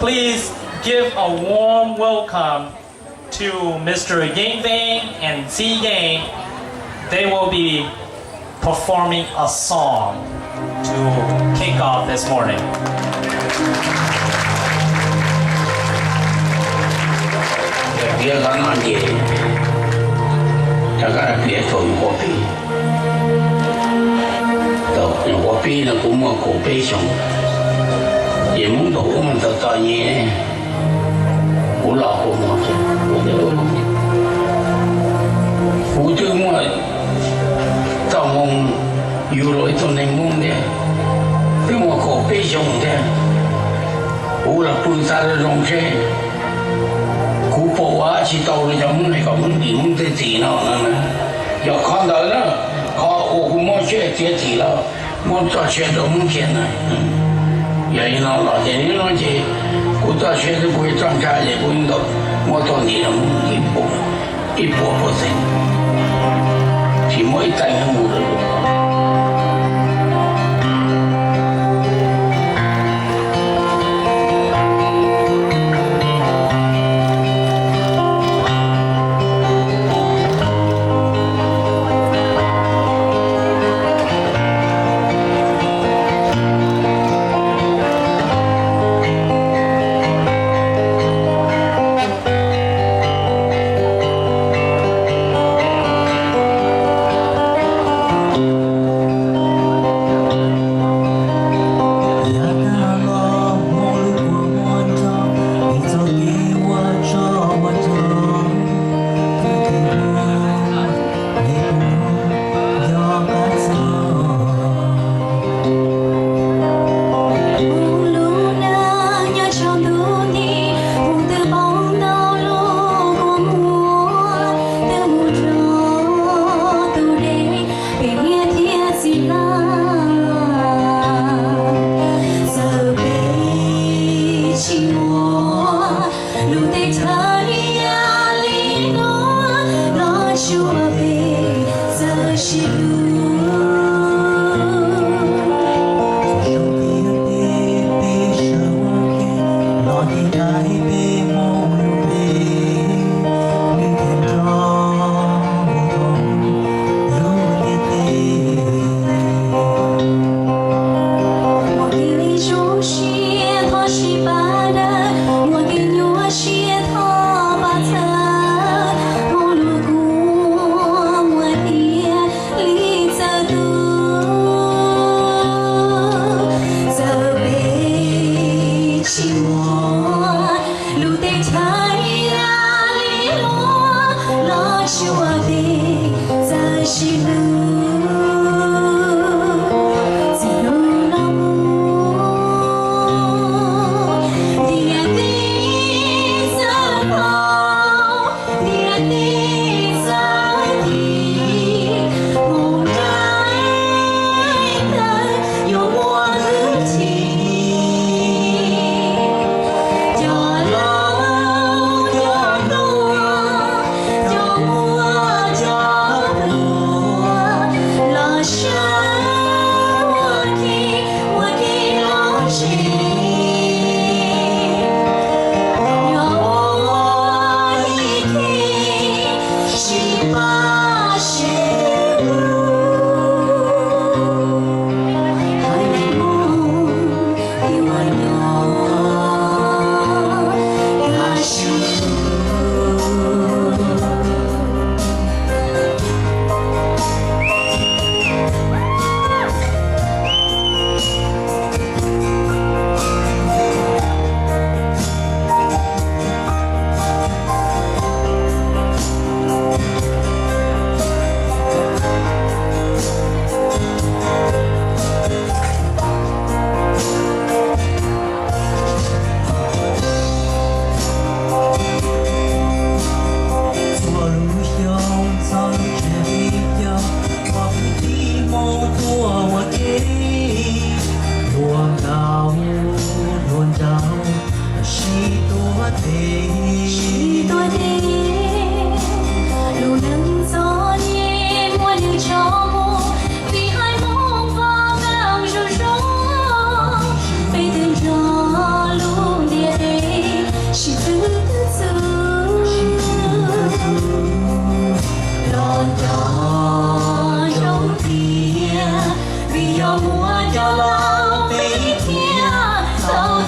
Please give a warm welcome to Mr. Yang Bing and Xi Yang. They will be performing a song to kick off this morning. Dia kan dia, jaga dia tu kopi, tu kopi na kuma kopi song, ye mung tu kuma tu tanya, ulah kuma tu, udah mua, tahu mung euro itu ni mung dia, tu mua kopi song dia, ulah pun sada rong se. Cú bộ á chỉ tàu rồi giống này có muốn đi muốn tới gì nào nữa giờ con đó đó họ cũng muốn chơi tiền gì đó muốn cho chơi đồ muốn tiền này vậy nó là thế nó chỉ cú cho chơi thì bùi trang trai thì bùi đâu muốn cho đi là muốn ít bộ bộ gì chỉ mỗi tay hay mua được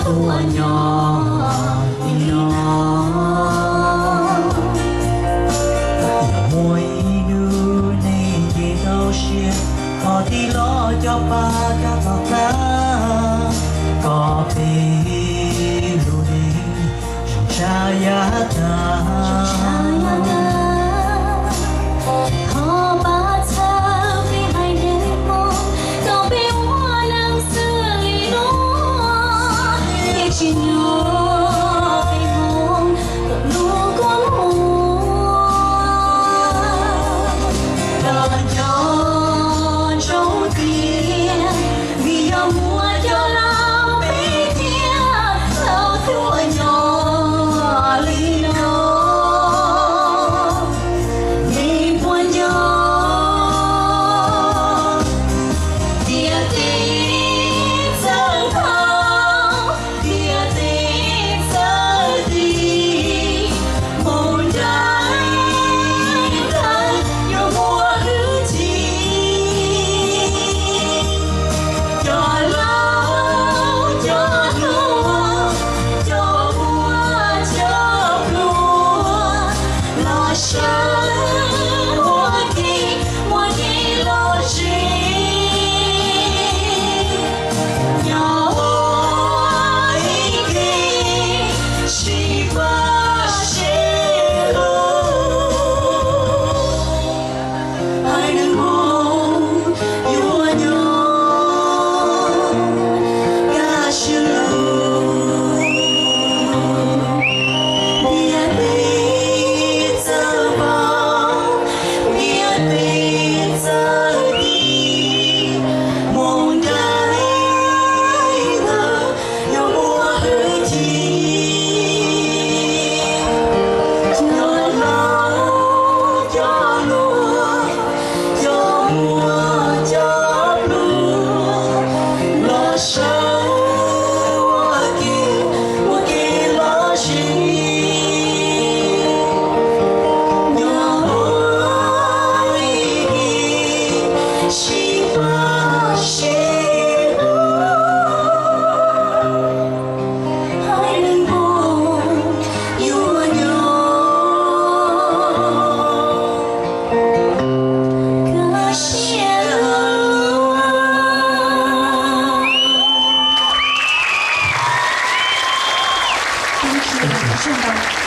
tua nhỏ nhỏ mỗi đứa này thì đâu xuyên họ thì lo cho ba các bậc lá có bị lưu đến cha ya ta Thank you.